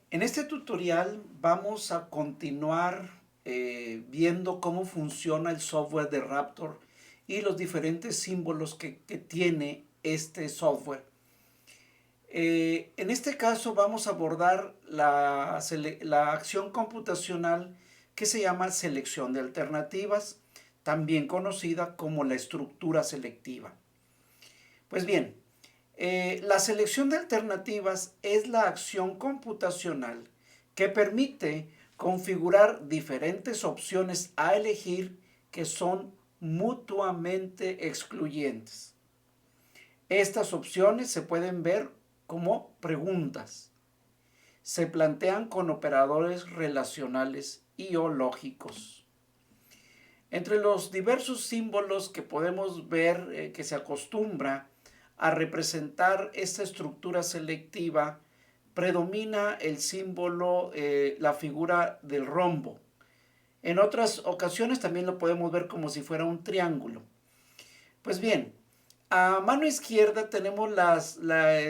En este tutorial vamos a continuar viendo cómo funciona el software de Raptor y los diferentes símbolos que tiene este software. En este caso vamos a abordar la acción computacional que se llama selección de alternativas, también conocida como la estructura selectiva. Pues bien, la selección de alternativas es la acción computacional que permite configurar diferentes opciones a elegir que son mutuamente excluyentes. Estas opciones se pueden ver como preguntas. Se plantean con operadores relacionales y o lógicos. Entre los diversos símbolos que podemos ver que se acostumbra a representar esta estructura selectiva, predomina el símbolo, la figura del rombo. En otras ocasiones también lo podemos ver como si fuera un triángulo. Pues bien, a mano izquierda tenemos la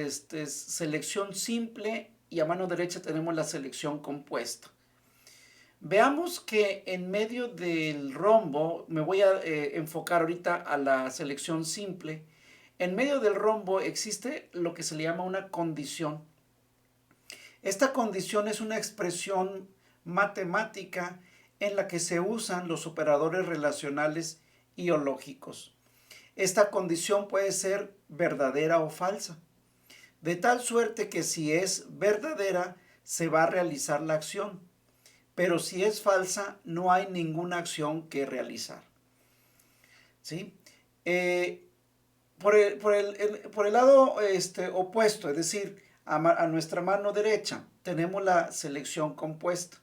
selección simple y a mano derecha tenemos la selección compuesta. Veamos que en medio del rombo, me voy a enfocar ahorita a la selección simple, en medio del rombo existe lo que se le llama una condición. Esta condición es una expresión matemática en la que se usan los operadores relacionales y o lógicos. Esta condición puede ser verdadera o falsa, de tal suerte que si es verdadera se va a realizar la acción, pero si es falsa no hay ninguna acción que realizar. ¿Sí? Por el lado opuesto, es decir, a nuestra mano derecha, tenemos la selección compuesta.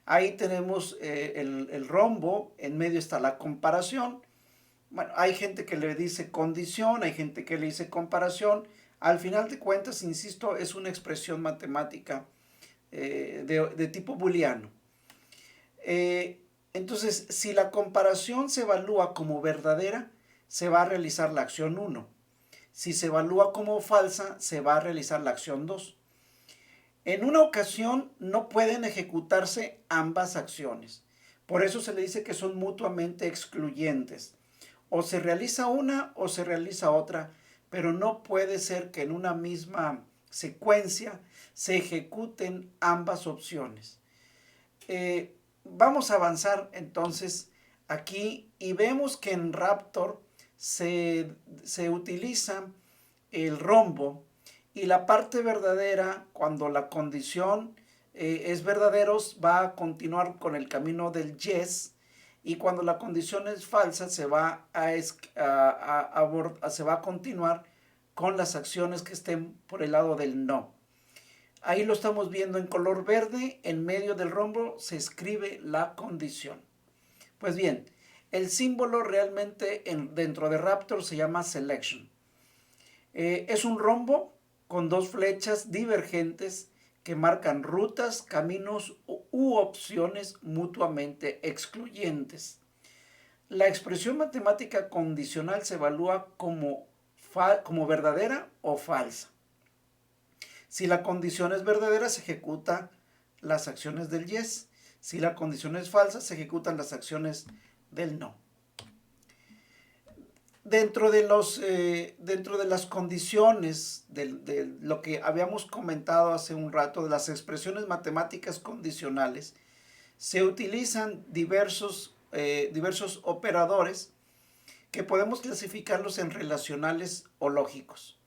Ahí tenemos el rombo, en medio está la comparación. Bueno, hay gente que le dice condición, hay gente que le dice comparación. Al final de cuentas, insisto, es una expresión matemática de tipo booleano. Entonces, si la comparación se evalúa como verdadera, se va a realizar la acción 1. Si se evalúa como falsa, se va a realizar la acción 2. En una ocasión no pueden ejecutarse ambas acciones. Por eso se le dice que son mutuamente excluyentes. O se realiza una o se realiza otra, pero no puede ser que en una misma secuencia se ejecuten ambas opciones. Vamos a avanzar entonces aquí y vemos que en Raptor se utiliza el rombo y la parte verdadera, cuando la condición es verdaderos, va a continuar con el camino del yes, y cuando la condición es falsa se va se va a continuar con las acciones que estén por el lado del no. Ahí lo estamos viendo en color verde, en medio del rombo se escribe la condición. Pues bien, el símbolo realmente dentro de Raptor se llama selection. Es un rombo con dos flechas divergentes que marcan rutas, caminos u opciones mutuamente excluyentes. La expresión matemática condicional se evalúa como verdadera o falsa. Si la condición es verdadera, se ejecutan las acciones del yes. Si la condición es falsa, se ejecutan las acciones del no. Dentro de las condiciones de lo que habíamos comentado hace un rato, de las expresiones matemáticas condicionales, se utilizan diversos operadores que podemos clasificarlos en relacionales o lógicos.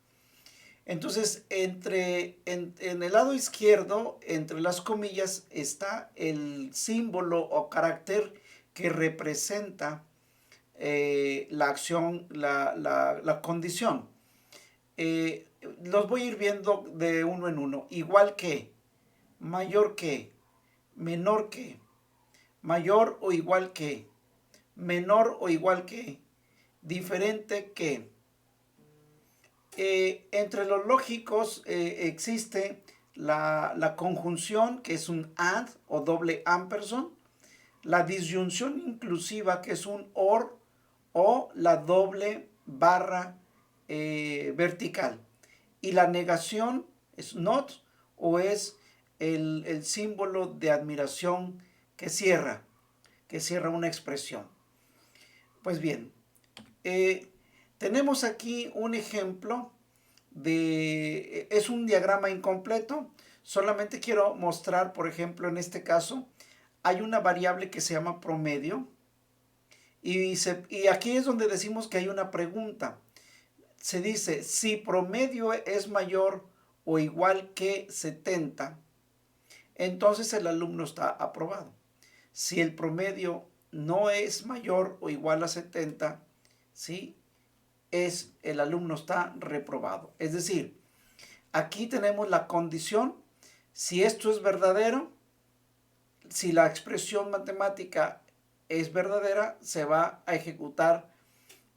Entonces, en el lado izquierdo, entre las comillas, está el símbolo o carácter que representa la acción, la condición. Los voy a ir viendo de uno en uno. Igual que, mayor que, menor que, mayor o igual que, menor o igual que, diferente que. Entre los lógicos existe la conjunción, que es un and o doble ampersand, la disyunción inclusiva, que es un or, o la doble barra vertical. Y la negación es not o es el símbolo de admiración que cierra una expresión. Pues bien, tenemos aquí un ejemplo es un diagrama incompleto. Solamente quiero mostrar, por ejemplo, en este caso, hay una variable que se llama promedio. Y aquí es donde decimos que hay una pregunta. Se dice, si promedio es mayor o igual que 70, entonces el alumno está aprobado. Si el promedio no es mayor o igual a 70, ¿sí? El alumno está reprobado. Es decir, aquí tenemos la condición. Si esto es verdadero, si la expresión matemática es verdadera, se va a ejecutar,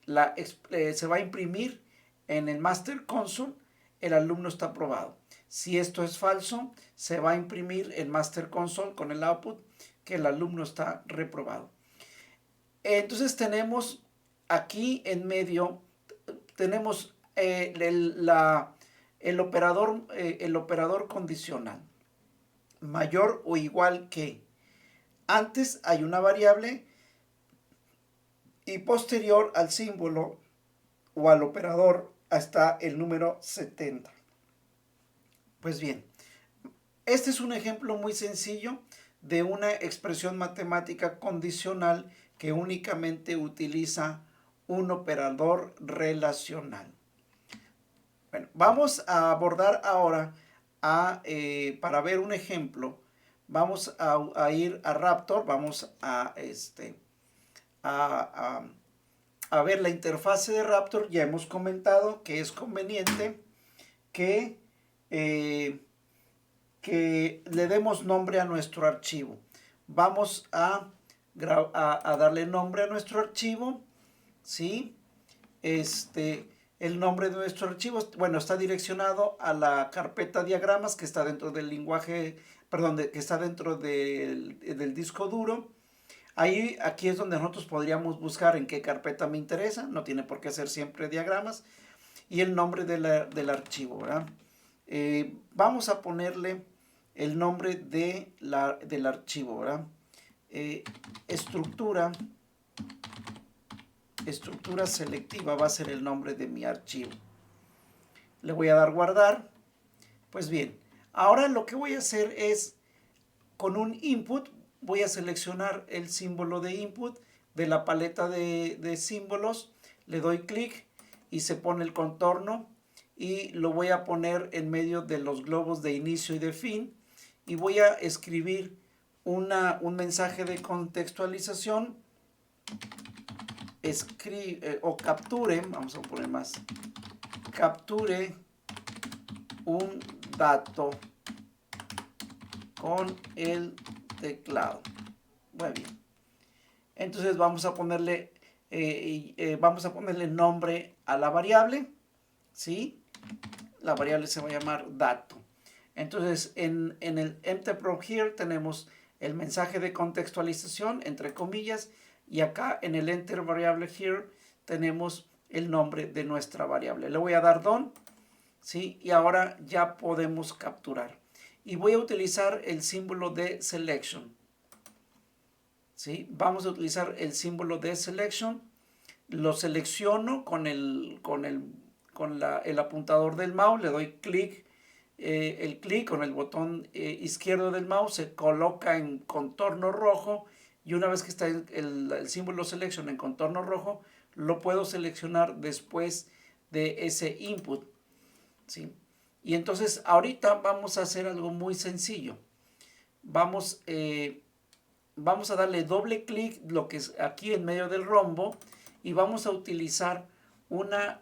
se va a imprimir en el Master Console, el alumno está aprobado. Si esto es falso, se va a imprimir en Master Console con el output que el alumno está reprobado. Entonces tenemos aquí en medio, tenemos el operador condicional, mayor o igual que. Antes hay una variable y posterior al símbolo o al operador está el número 70. Pues bien, este es un ejemplo muy sencillo de una expresión matemática condicional que únicamente utiliza un operador relacional. Bueno, vamos a abordar ahora, para ver un ejemplo, vamos a ir a Raptor, vamos a ver la interfase de Raptor. Ya hemos comentado que es conveniente que le demos nombre a nuestro archivo. Vamos a darle nombre a nuestro archivo, ¿sí? El nombre de nuestro archivo, bueno, está direccionado a la carpeta diagramas que está dentro del lenguaje, perdón, que está dentro del disco duro. Aquí es donde nosotros podríamos buscar en qué carpeta me interesa, no tiene por qué ser siempre diagramas, y el nombre del archivo, ¿verdad? Vamos a ponerle el nombre del archivo, ¿verdad? Estructura selectiva va a ser el nombre de mi archivo. Le voy a dar guardar. Pues bien, ahora lo que voy a hacer es, con un input, voy a seleccionar el símbolo de input de la paleta de símbolos. Le doy clic y se pone el contorno y lo voy a poner en medio de los globos de inicio y de fin. Y voy a escribir un mensaje de contextualización. O capture, vamos a poner más, capture un dato con el teclado. Muy bien. Entonces vamos a ponerle nombre a la variable, ¿sí? La variable se va a llamar dato. Entonces en el empty-prop here tenemos el mensaje de contextualización, entre comillas, y acá en el enter variable here tenemos el nombre de nuestra variable. Le voy a dar done, ¿sí? Y ahora ya podemos capturar. Y voy a utilizar el símbolo de selection, ¿sí? Vamos a utilizar el símbolo de selection. Lo selecciono con el apuntador del mouse, le doy clic. El clic con el botón izquierdo del mouse se coloca en contorno rojo, y una vez que está el símbolo selection en contorno rojo, lo puedo seleccionar después de ese input, ¿sí? Y entonces ahorita vamos a hacer algo muy sencillo. Vamos a darle doble clic, lo que es aquí en medio del rombo, y vamos a utilizar una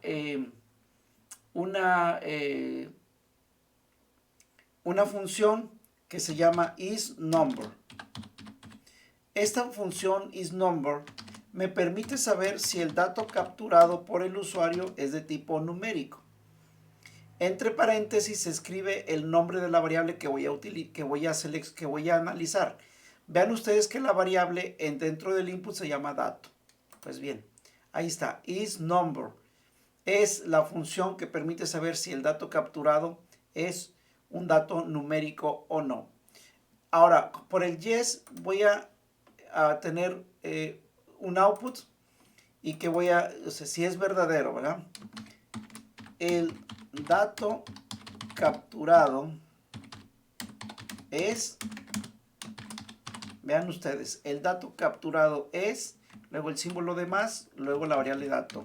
función que se llama isNumber. Esta función isNumber me permite saber si el dato capturado por el usuario es de tipo numérico. Entre paréntesis se escribe el nombre de la variable que voy a analizar. Vean ustedes que la variable dentro del input se llama dato. Pues bien, ahí está, isNumber. Es la función que permite saber si el dato capturado es un dato numérico o no. Ahora, por el yes voy a tener un output y que voy a, o sea, si es verdadero, ¿verdad? El dato capturado es, vean ustedes, el dato capturado es, luego el símbolo de más, luego la variable dato.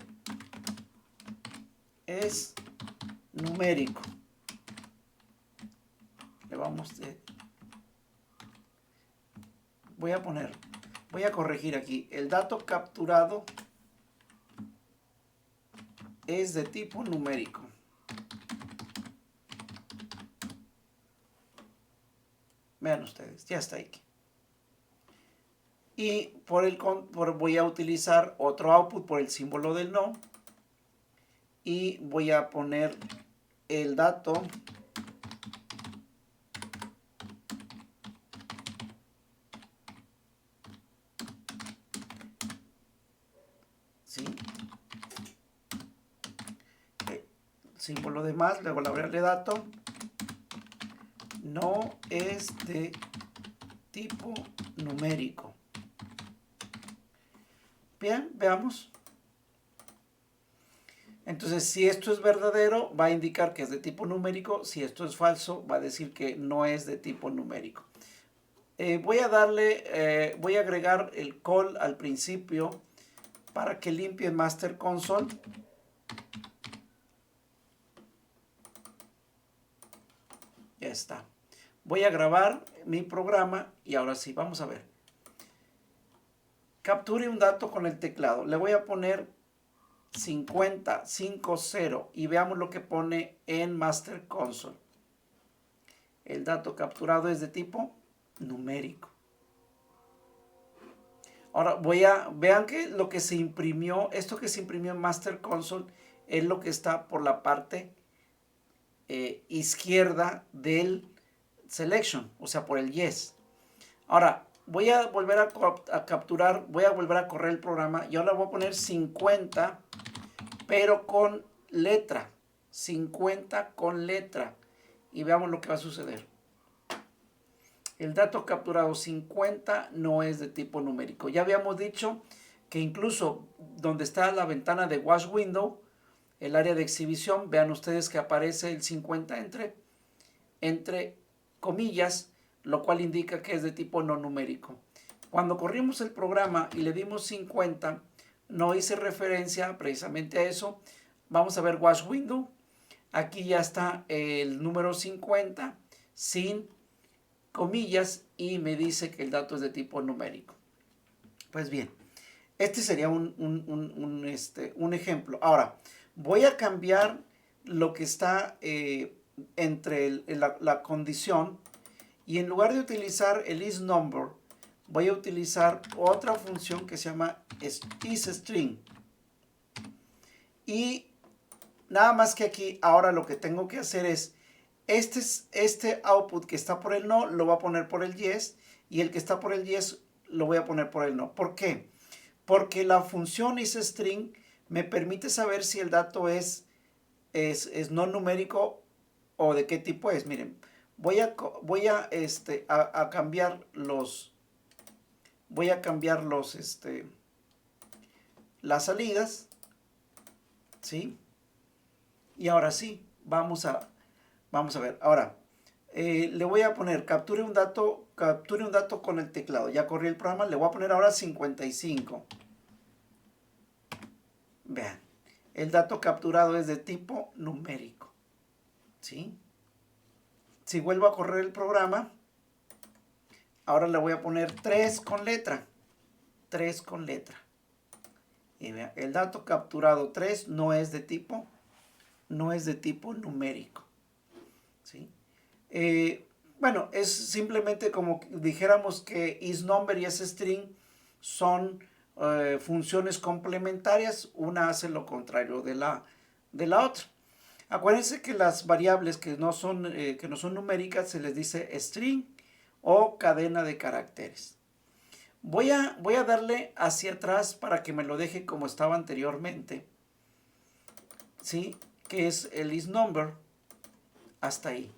Es numérico. Le vamos voy a corregir aquí. El dato capturado es de tipo numérico. Vean ustedes, ya está aquí. Y voy a utilizar otro output por el símbolo del no. Y voy a poner el dato ¿sí? Símbolo de más, luego la variable dato no es de tipo numérico. Bien, veamos. Entonces, si esto es verdadero, va a indicar que es de tipo numérico. Si esto es falso, va a decir que no es de tipo numérico. Voy a agregar el call al principio para que limpie Master Console. Ya está. Voy a grabar mi programa y ahora sí, vamos a ver. Capture un dato con el teclado. Le voy a poner 50, 50 y veamos lo que pone en Master Console. El dato capturado es de tipo numérico. Ahora vean que lo que se imprimió, esto que se imprimió en Master Console es lo que está por la parte izquierda del selection, o sea, por el yes. Ahora, voy a volver a capturar, voy a volver a correr el programa y ahora voy a poner 50, pero con letra. 50 con letra. Y veamos lo que va a suceder. El dato capturado 50 no es de tipo numérico. Ya habíamos dicho que incluso donde está la ventana de Watch Window, el área de exhibición, vean ustedes que aparece el 50 entre comillas, lo cual indica que es de tipo no numérico. Cuando corrimos el programa y le dimos 50, no hice referencia precisamente a eso. Vamos a ver Watch Window. Aquí ya está el número 50 sin comillas y me dice que el dato es de tipo numérico. Pues bien, este sería un ejemplo. Ahora, voy a cambiar lo que está entre la condición y en lugar de utilizar el isNumber, voy a utilizar otra función que se llama isString. Y nada más que aquí, ahora lo que tengo que hacer es este output que está por el no, lo voy a poner por el yes, y el que está por el yes lo voy a poner por el no. ¿Por qué? Porque la función isString me permite saber si el dato es no numérico o de qué tipo es. Miren, voy a cambiar las salidas, ¿sí? Y ahora sí, vamos a ver. Ahora, le voy a poner capture un dato con el teclado. Ya corrí el programa, le voy a poner ahora 55. Vean, el dato capturado es de tipo numérico. ¿Sí? Si vuelvo a correr el programa, ahora le voy a poner 3 con letra. 3 con letra. Y vean, el dato capturado 3 no es de tipo numérico. ¿Sí? Bueno, es simplemente como dijéramos que isNumber y isString son funciones complementarias, una hace lo contrario de la otra. Acuérdense que las variables que no son numéricas se les dice string o cadena de caracteres. Voy a darle hacia atrás para que me lo deje como estaba anteriormente, ¿sí? Que es el isNumber, hasta ahí.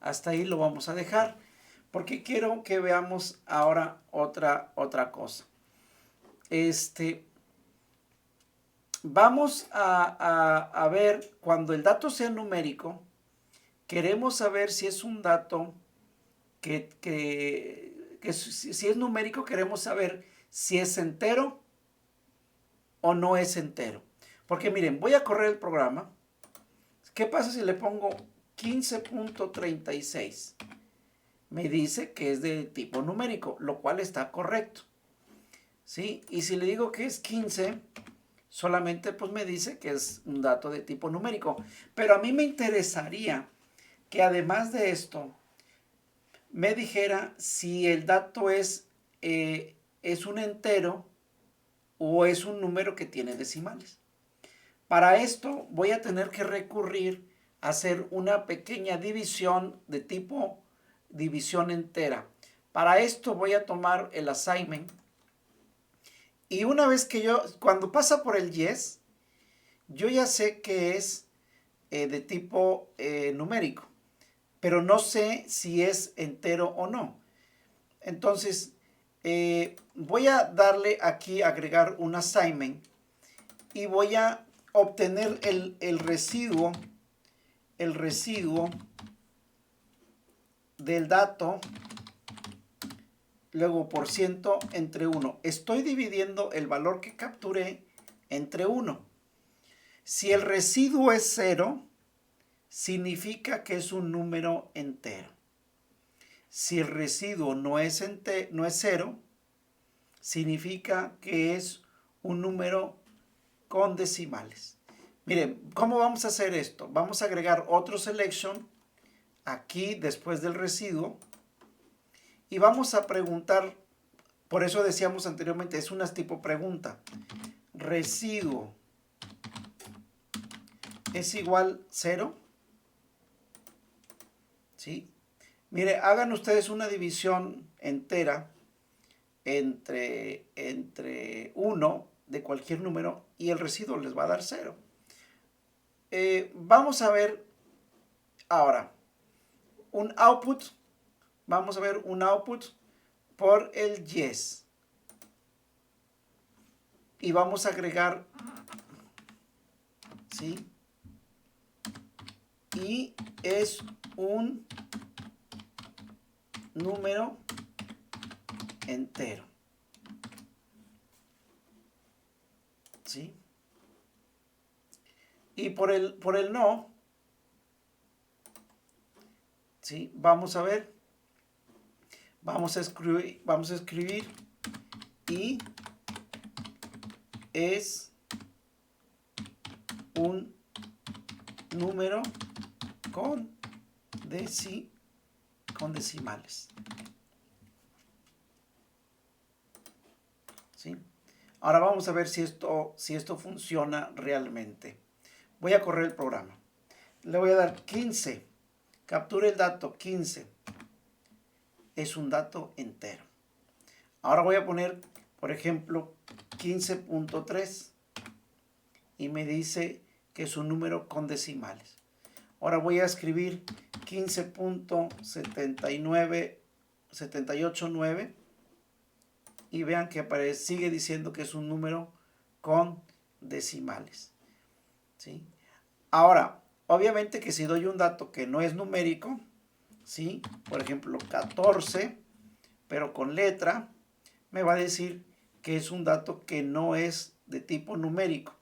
Hasta ahí lo vamos a dejar. porque quiero que veamos ahora otra cosa. Vamos a ver, cuando el dato sea numérico, queremos saber si es un dato si es numérico, queremos saber si es entero o no es entero. Porque miren, voy a correr el programa. ¿Qué pasa si le pongo 15.36? Me dice que es de tipo numérico, lo cual está correcto. ¿Sí? Y si le digo que es 15, solamente pues me dice que es un dato de tipo numérico. Pero a mí me interesaría que además de esto, me dijera si el dato es un entero o es un número que tiene decimales. Para esto voy a tener que recurrir a hacer una pequeña división de tipo división entera. Para esto voy a tomar el assignment y una vez que cuando pasa por el yes, yo ya sé que es de tipo numérico, pero no sé si es entero o no. Entonces, voy a darle aquí, agregar un assignment y voy a obtener el residuo del dato, luego por ciento entre 1. Estoy dividiendo el valor que capturé entre 1. Si el residuo es 0, significa que es un número entero. Si el residuo no es 0, significa que es un número con decimales. Miren, ¿cómo vamos a hacer esto? Vamos a agregar otro selection aquí después del residuo y vamos a preguntar, por eso decíamos anteriormente, es una tipo pregunta. Residuo es igual 0. ¿Sí? Mire, hagan ustedes una división entera entre 1 de cualquier número y el residuo les va a dar 0. Vamos a ver ahora un output. Vamos a ver un output por el yes. Y vamos a agregar, ¿sí? Y es un número entero. ¿Sí? Y por el no, ¿sí? Vamos a ver, vamos a escribir y es un número con decimales. ¿Sí? Ahora vamos a ver si esto funciona realmente. Voy a correr el programa. Le voy a dar 15. Capture el dato 15. Es un dato entero. Ahora voy a poner, por ejemplo, 15.3 y me dice que es un número con decimales. Ahora voy a escribir 15.789 y vean que sigue diciendo que es un número con decimales. ¿Sí? Ahora, obviamente que si doy un dato que no es numérico, ¿sí? Por ejemplo, 14, pero con letra, me va a decir que es un dato que no es de tipo numérico.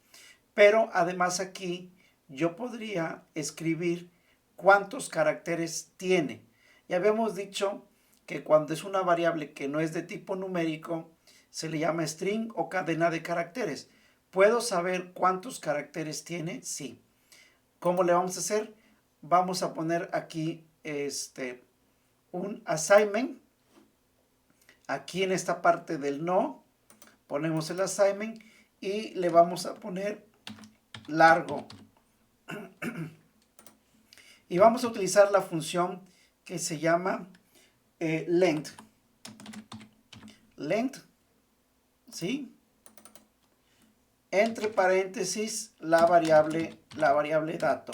Pero además aquí yo podría escribir cuántos caracteres tiene. Ya habíamos dicho que cuando es una variable que no es de tipo numérico, se le llama string o cadena de caracteres. ¿Puedo saber cuántos caracteres tiene? Sí. ¿Cómo le vamos a hacer? Vamos a poner aquí un assignment. Aquí en esta parte del no, ponemos el assignment y le vamos a poner largo. Y vamos a utilizar la función que se llama length. Length, ¿sí? Entre paréntesis la variable dato.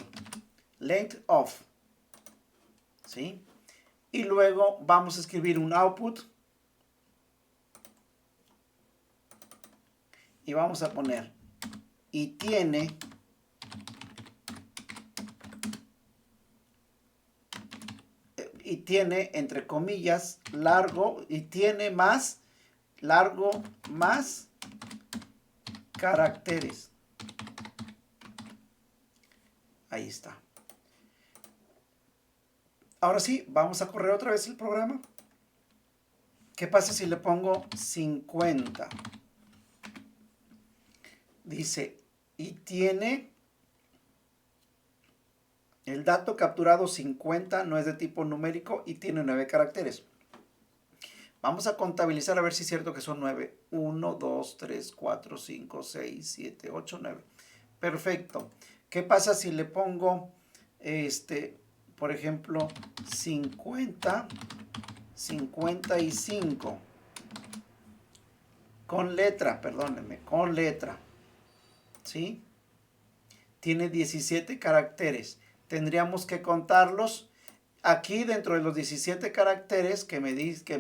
Length of, ¿sí? y luego vamos a escribir un output y vamos a poner y tiene entre comillas largo y tiene más largo más caracteres. Ahí está. Ahora sí, vamos a correr otra vez el programa. ¿Qué pasa si le pongo 50? Dice, y tiene el dato capturado 50, no es de tipo numérico y tiene 9 caracteres. Vamos a contabilizar a ver si es cierto que son 9. 1, 2, 3, 4, 5, 6, 7, 8, 9. Perfecto. ¿Qué pasa si le pongo, por ejemplo, 50, 55? Con letra, perdónenme, con letra. ¿Sí? Tiene 17 caracteres. Tendríamos que contarlos. Aquí dentro de los 17 caracteres que me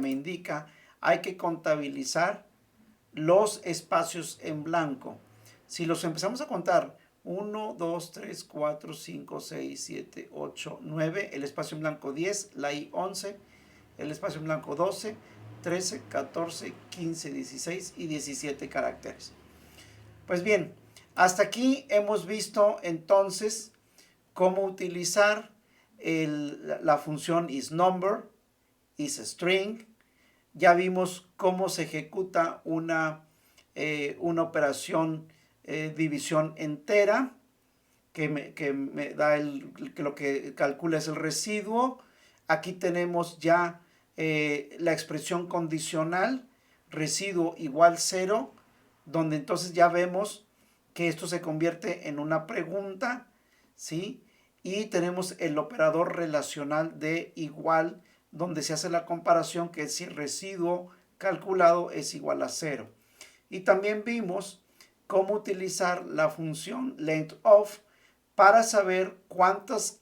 indica, hay que contabilizar los espacios en blanco. Si los empezamos a contar, 1, 2, 3, 4, 5, 6, 7, 8, 9, el espacio en blanco 10, la I 11, el espacio en blanco 12, 13, 14, 15, 16 y 17 caracteres. Pues bien, hasta aquí hemos visto entonces cómo utilizar la función isNumber, isString. Ya vimos cómo se ejecuta una operación división entera, que me da que lo que calcula es el residuo. Aquí tenemos ya la expresión condicional, residuo igual 0, donde entonces ya vemos que esto se convierte en una pregunta, ¿sí? Y tenemos el operador relacional de igual, donde se hace la comparación que si el residuo calculado es igual a 0. Y también vimos cómo utilizar la función lengthOf para saber cuántos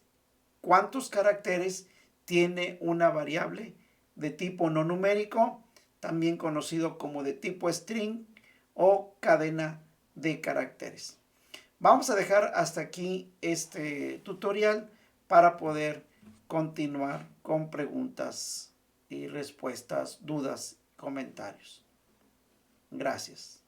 caracteres tiene una variable de tipo no numérico, también conocido como de tipo string o cadena de caracteres. Vamos a dejar hasta aquí este tutorial para poder continuar con preguntas y respuestas, dudas, comentarios. Gracias.